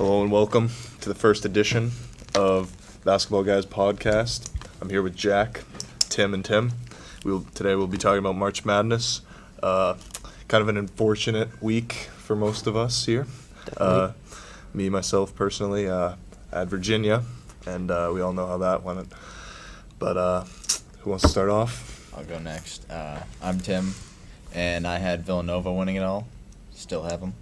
Hello and welcome to the first edition of Basketball Guys Podcast. I'm here with Jack, Tim, and Tim. Today we'll be talking about March Madness. Kind of an unfortunate week for most of us here. Me, myself, personally, at Virginia, and we all know how that went. But who wants to start off? I'll go next. I'm Tim, and I had Villanova winning it all. Still have them.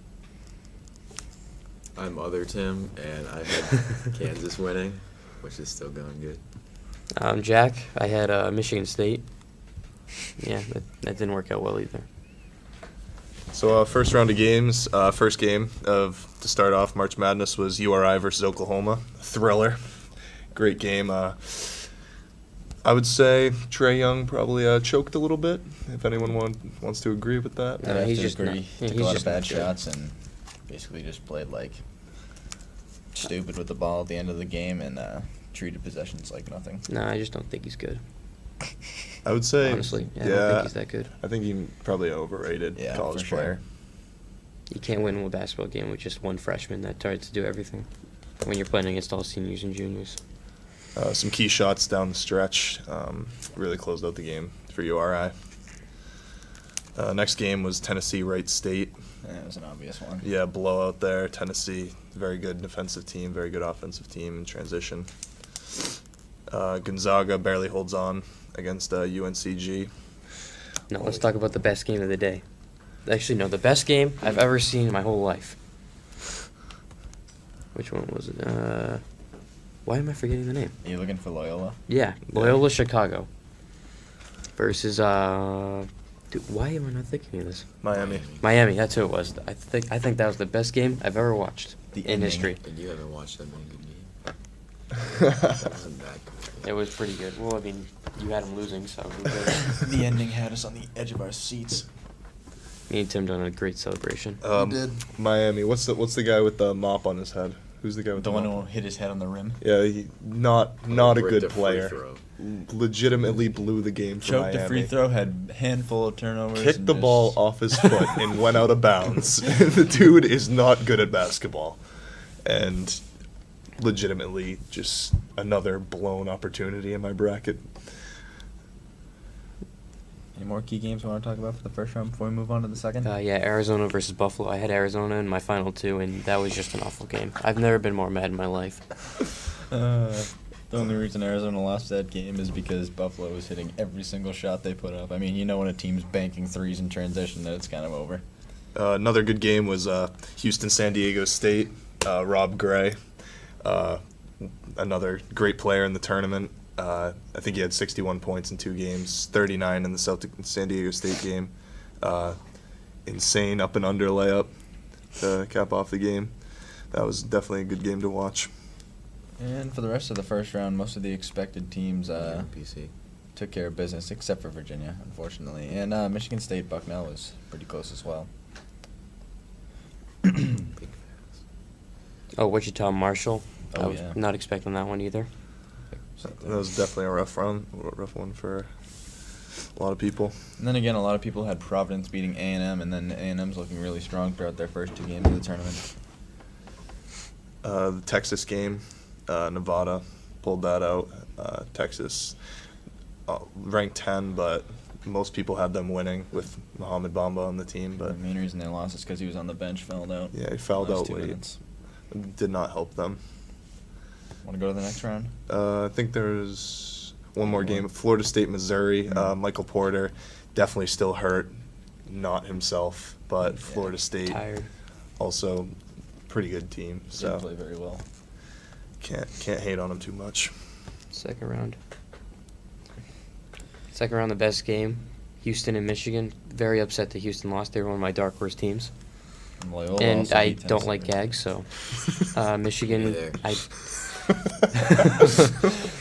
I'm other Tim, and I had Kansas winning, which is still going good. I'm Jack. I had Michigan State. Yeah, that didn't work out well either. So first round of games, first game to start off March Madness was URI versus Oklahoma. Thriller. Great game. I would say Trae Young probably choked a little bit, if anyone wants to agree with that. Yeah, he's just agree. not- Took he's a lot just of bad not good. shots and basically just played like stupid with the ball at the end of the game and treated possessions like nothing. No, I just don't think he's good. I would say, Honestly, I don't think he's that good. I think he probably overrated Yeah, college for sure. player. You can't win a basketball game with just one freshman that tried to do everything when you're playing against all seniors and juniors. Some key shots down the stretch really closed out the game for URI. Next game was Tennessee Wright State. Yeah, it was an obvious one. Yeah, blowout there. Tennessee, very good defensive team, very good offensive team in transition. Gonzaga barely holds on against UNCG. No, let's talk about the best game of the day. Actually, no, the best game I've ever seen in my whole life. Which one was it? Why am I forgetting the name? Are you looking for Loyola? Yeah, Loyola Chicago versus dude, why am I not thinking of this? Miami. Miami, that's who it was. I think that was the best game I've ever watched The in ending. history. And you haven't watched that many good games. That wasn't that good. It was pretty good. Well, I mean, you had him losing, so who cares? The ending had us on the edge of our seats. Me and Tim done a great celebration. did. Miami. What's the guy with the mop on his head? Who's the guy with The one mop? who hit his head on the rim. Yeah, not a Ripped good a free player. throw. Legitimately blew the game for Choked Miami. a free throw, had a handful of turnovers. Kicked and the just- ball off his foot and went out of bounds. The dude is not good at basketball. And legitimately just another blown opportunity in my bracket. Any more key games we want to talk about for the first round before we move on to the second? Yeah, Arizona versus Buffalo. I had Arizona in my final two, and that was just an awful game. I've never been more mad in my life. The only reason Arizona lost that game is because Buffalo was hitting every single shot they put up. I mean, you know when a team's banking threes in transition that it's kind of over. Another good game was Houston-San Diego State. Rob Gray, another great player in the tournament. I think he had 61 points in 2 games, 39 in the San Diego State game. Insane up and under layup to cap off the game. That was definitely a good game to watch. And for the rest of the first round, most of the expected teams PC. took care of business, except for Virginia, unfortunately. And Michigan State Bucknell was pretty close as well. Big fans. Oh, Wichita Marshall. I Oh, was yeah. not expecting that one either. That was definitely a rough one for a lot of people. And then again, a lot of people had Providence beating A&M, and then A&M's looking really strong throughout their first 2 games of the tournament. The Texas game, Nevada pulled that out. Texas ranked 10, but most people had them winning with Mohamed Bamba on the team. The But main reason they lost is because he was on the bench, fouled out. yeah, he fouled last out 2 late. minutes. Did not help them. Want to go to the next round? I think there's one more game. Florida State, Missouri. Michael Porter definitely still hurt, not himself, but Yeah. Florida State Tired. also pretty good team. Didn't So play very well. can't hate on him too much. Second round. Second round, the best game. Houston and Michigan. Very upset that Houston lost. They were one of my dark horse teams. And Loyola And also I beat don't Tennessee. like gags, so Michigan. Me neither.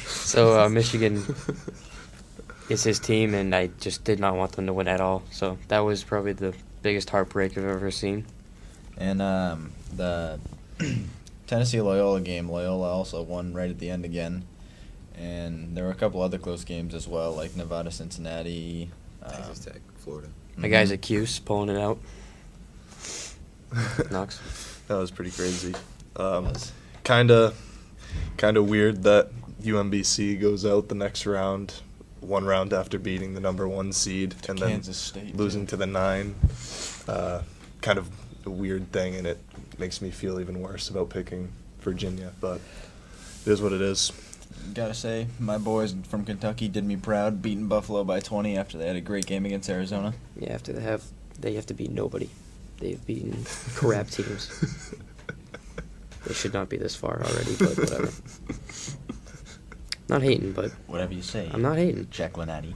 So Michigan is his team, and I just did not want them to win at all. So that was probably the biggest heartbreak I've ever seen. And the Tennessee Loyola game, Loyola also won right at the end again. And there were a couple other close games as well, like Nevada, Cincinnati. Texas Tech, Florida. My guy's at Cuse pulling it out. Knox. That was pretty crazy. Was. Kind of weird that UMBC goes out the next round, one round after beating the number 1 seed, and then Kansas State, losing too. to the 9. Kind of a weird thing, and it makes me feel even worse about picking Virginia, but it is what it is. Gotta say, my boys from Kentucky did me proud, beating Buffalo by 20 after they had a great game against Arizona. Yeah, after they have to beat nobody. They've beaten crap teams. They should not be this far already, but whatever. Not hating, but Whatever you say. I'm not hating. Jack Lenati.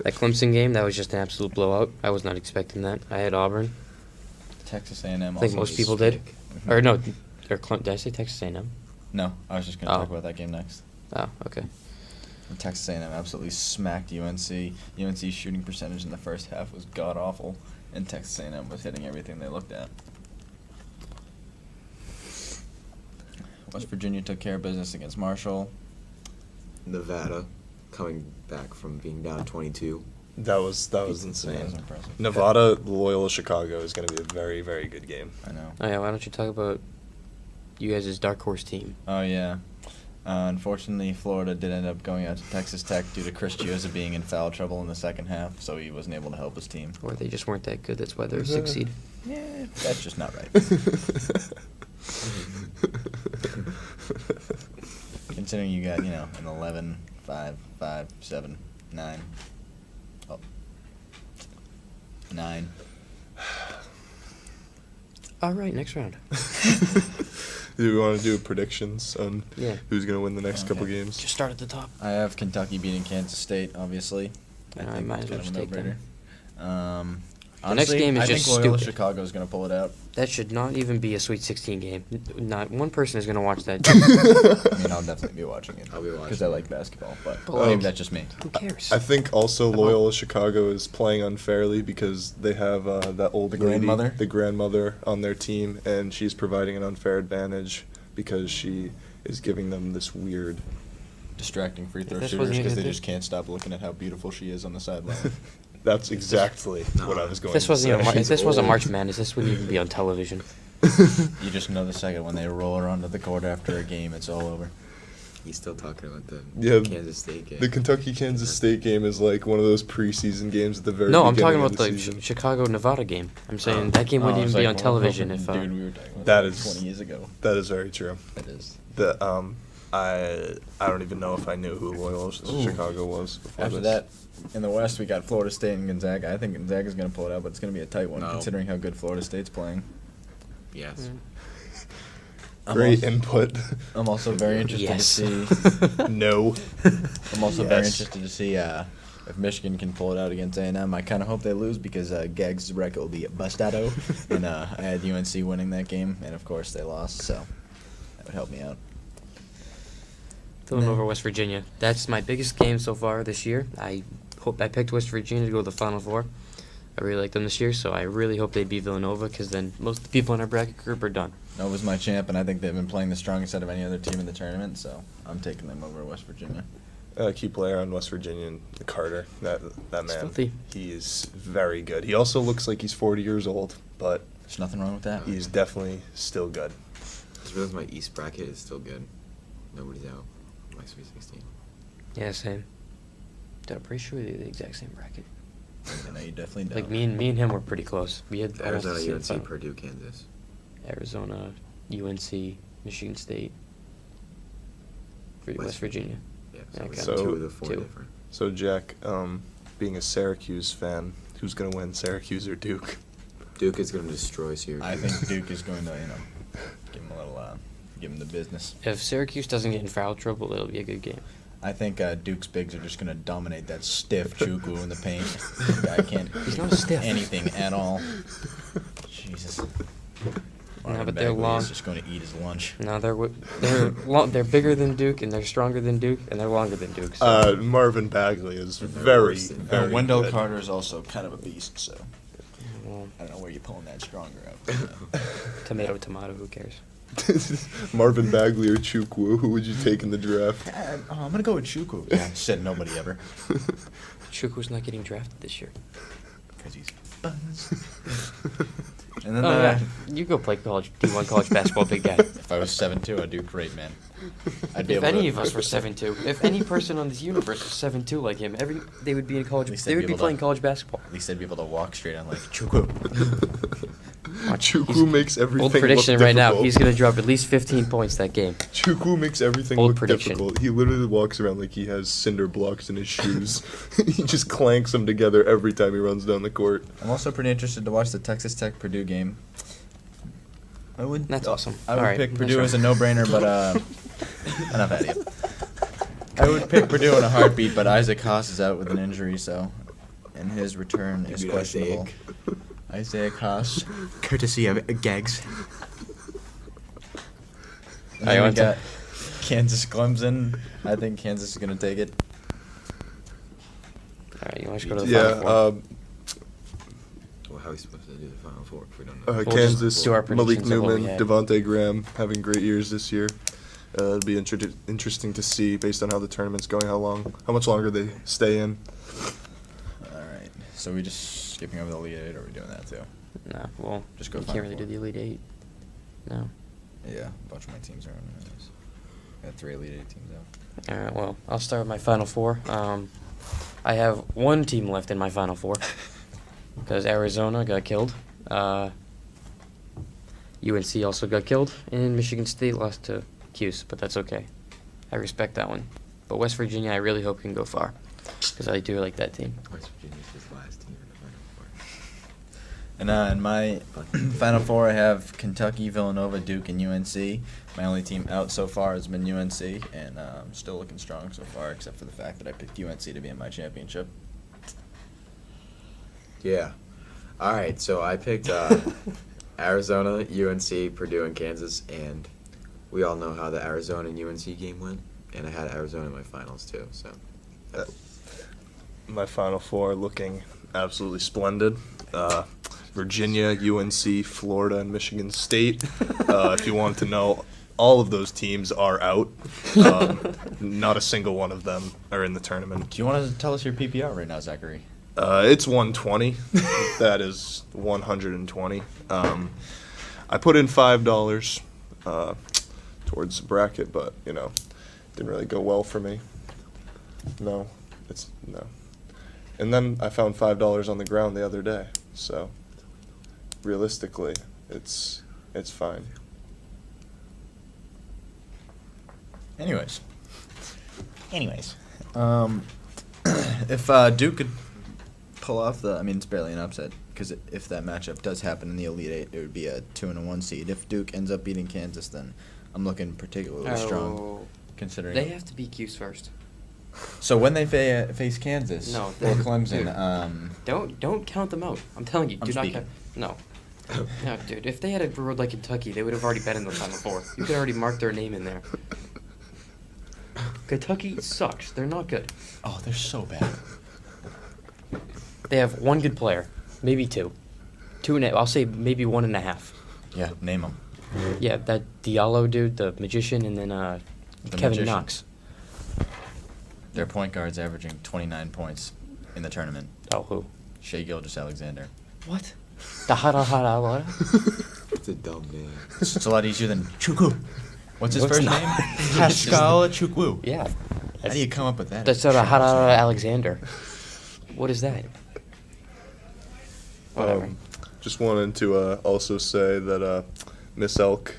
That Clemson game, that was just an absolute blowout. I was not expecting that. I had Auburn. Texas A&M. I think also most is people did. spick. Or no, did I say Texas A&M? No, I was just gonna talk Oh. about that game next. Oh, okay. Texas A&M absolutely smacked UNC. UNC's shooting percentage in the first half was god awful, and Texas A&M was hitting everything they looked at. West Virginia took care of business against Marshall. Nevada coming back from being down 22. That was That insane. was impressive. Nevada, Loyola, Chicago is going to be a very, very good game. I know. Oh yeah, why don't you talk about you guys' dark horse team? Oh yeah. Unfortunately, Florida did end up going out to Texas Tech due to Chris Chiozza being in foul trouble in the second half, so he wasn't able to help his team. Or they just weren't that good, that's why they're 6th seed. Yeah, that's just not right. Considering you got, an 11, 5, 5, 7, 9. Oh. 9. Alright, next round. Do we want to do predictions on Yeah. who's going to win the next couple Okay. games? Just start at the top. I have Kentucky beating Kansas State, obviously. I might as well that's just kind take of a them. no-brainer. The next game is I just think Loyola stupid. Chicago is going to pull it out. That should not even be a Sweet 16 game. Not one person is going to watch that. I mean, I'll definitely be watching it. I'll be watching Because I it. like basketball, but Oh. maybe that's just me. Who cares? I think also Loyola Chicago is playing unfairly because they have that old The lady, grandmother? the grandmother, on their team, and she's providing an unfair advantage because she is giving them this weird. Distracting free throw If this shooters wasn't because they even- just can't stop looking at how beautiful she is on the sideline. That's exactly what I was If going this to wasn't say. even Mar- if She's this wasn't old. March Madness, this wouldn't even be on television. You just know the second when they roll her onto the court after a game, it's all over. He's still talking about the Yeah, Kansas State game. The Kentucky-Kansas State game is like one of those preseason games at the very No, I'm beginning talking of about the season. Chicago-Nevada game. I'm saying Oh. that game wouldn't Oh, even it's be like, on well, television if. Dude, we were talking about That that is- 20 years ago. That is very true. That is. I don't even know if I knew who Loyola Ooh. Chicago was before After this. that, in the West, we got Florida State and Gonzaga. I think Gonzaga's going to pull it out, but it's going to be a tight one No. considering how good Florida State's playing. Yes. Great I'm input. I'm also very interested Yes. to see. No. I'm also very Yes. interested to see if Michigan can pull it out against A&M. I kind of hope they lose because Gag's bracket will be bustado, and I had UNC winning that game, and of course they lost, so that would help me out. Villanova, West Virginia. That's my biggest game so far this year. I picked West Virginia to go to the Final Four. I really like them this year, so I really hope they beat Villanova because then most of the people in our bracket group are done. Nova's my champ, and I think they've been playing the strongest out of any other team in the tournament, so I'm taking them over West Virginia. Key player on West Virginia, Carter. That man, filthy. he is very good. He also looks like he's 40 years old, but There's nothing wrong with that. he's definitely still good. I just realized my East bracket is still good. Nobody's out. My Sweet 16. Yeah, same. Dude, I'm pretty sure they're the exact same bracket. You know, you definitely don't. Like me and him were pretty close. We had almost the Arizona, same UNC, final. Purdue, Kansas. Arizona, UNC, Michigan State, West Virginia. Yeah, so, Okay. we So- got two of the four two. different. So Jack, being a Syracuse fan, who's gonna win, Syracuse or Duke? Duke is going to destroy Syracuse. I think Duke is going to, give him a little, give him the business. If Syracuse doesn't get in foul trouble, it'll be a good game. I think Duke's bigs are just going to dominate that stiff Chukwu in the paint. The guy can't He's not stiff. anything at all. Jesus. Marvin but they're Bagley long. is just going to eat his lunch. No, they're bigger than Duke and they're stronger than Duke and they're longer than Duke. So. Marvin Bagley is They're very, worse than- very Wendell good. Carter is also kind of a beast, so Well, I don't know where you're pulling that stronger out. tomato, who cares? Marvin Bagley or Chukwu, who would you take in the draft? I'm going to go with Chukwu. Yeah, said nobody ever. Chukwu's not getting drafted this year. Because he's buzzed. And then Oh, yeah. You go play college D1 college basketball, big guy. if I was 7'2", I'd do great, man. I'd be If able any to, of us were 7'2", if any person on this universe was 7'2" like him, they would be in college. At least They they'd would be be able playing to- college basketball. At least I'd be able to walk straight on like Chukwu. Chukwu makes everything Bold prediction look right now. difficult. He's gonna drop at least 15 points that game. Chukwu makes everything Bold look prediction. difficult. He literally walks around like he has cinder blocks in his shoes. He just clanks them together every time he runs down the court. I'm also pretty interested to watch the Texas Tech Purdue game. I would. That's awesome. I would All right, pick that's Purdue right. as a no-brainer, but enough out of you. I would pick Purdue in a heartbeat, but Isaac Haas is out with an injury, so and his return is Maybe questionable. Isaac Haas, courtesy of Gags. And I then we want to- got Kansas Clemson. I think Kansas is gonna take it. All right, you want to go to the Yeah, Final Four? Well, how are we supposed to do the Final Four if we don't know? We'll just Kansas, do our Malik predictions of what we Newman, had. Devontae Graham having great years this year. It'll be interesting to see based on how the tournament's going, how much longer they stay in. All right. So we just skipping over the Elite Eight, or are we doing that too? No, well, Just go we Final can't really Four. do the Elite Eight. No. Yeah, a bunch of my teams are in this. Got 3 Elite Eight teams out. All right, well, I'll start with my Final Four. I have one team left in my Final Four because Arizona got killed. UNC also got killed, and Michigan State lost to Cuse, but that's okay. I respect that one. But West Virginia, I really hope can go far because I do like that team. West Virginia's his last team in the Final Four. And in my Final Four, I have Kentucky, Villanova, Duke, and UNC. My only team out so far has been UNC, and I'm still looking strong so far, except for the fact that I picked UNC to be in my championship. Yeah. All right, so I picked Arizona, UNC, Purdue, and Kansas, and we all know how the Arizona and UNC game went, and I had Arizona in my finals too. So My Final Four looking absolutely splendid. Virginia, UNC, Florida, and Michigan State. If you want to know, all of those teams are out. Not a single one of them are in the tournament. Do you want to tell us your PPR right now, Zachary? It's 120. That is 120. I put in $5 towards the bracket, but didn't really go well for me. No. And then I found $5 on the ground the other day, so realistically, it's fine. Anyways, if Duke could pull off it's barely an upset, because if that matchup does happen in the Elite Eight, it would be a 2-1 seed. If Duke ends up beating Kansas, then I'm looking particularly strong, considering. They have to beat Cuse first. So when they face Kansas No, or Clemson, Don't count them out. I'm telling you, I'm do not speaking. count. No, dude. If they had a road like Kentucky, they would have already been in the Final Four. You could already mark their name in there. Kentucky sucks. They're not good. oh, they're so bad. They have one good player, maybe two. I'll say maybe 1.5. Yeah, name them. Yeah, that Diallo dude, the magician, and then Kevin magician. Knox. Their point guard's averaging 29 points in the tournament. Oh, who? Shea Gilgeous-Alexander. What? The hara. it's a dumb name. It's a lot easier than Chukwu. What's his What's first not? name? Pascal Chukwu. Yeah. How do you come up with that? That's hara Alexander. What is that? Whatever. Just wanted to also say that Miss Elk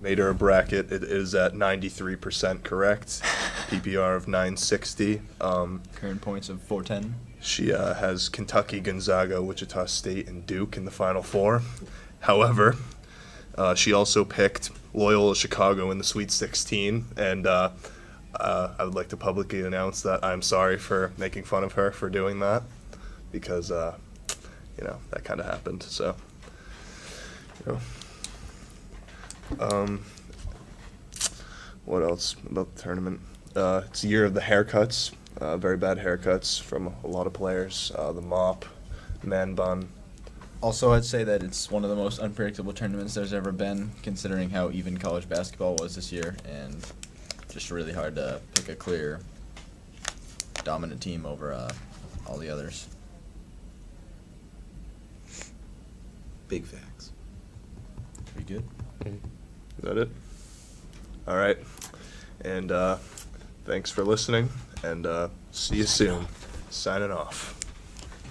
made her a bracket. It is at 93% correct. PPR of 960. Current points of 410. She has Kentucky, Gonzaga, Wichita State, and Duke in the Final Four. However, she also picked Loyola Chicago in the Sweet 16, and I would like to publicly announce that I'm sorry for making fun of her for doing that, because that kind of happened. So, what else about the tournament? It's the year of the haircuts. Very bad haircuts from a lot of players. The mop, man bun. Also, I'd say that it's one of the most unpredictable tournaments there's ever been, considering how even college basketball was this year, and just really hard to pick a clear, dominant team over all the others. Big facts. We good? Mhm. Is that it? All right. And thanks for listening, and see you soon. Signing off.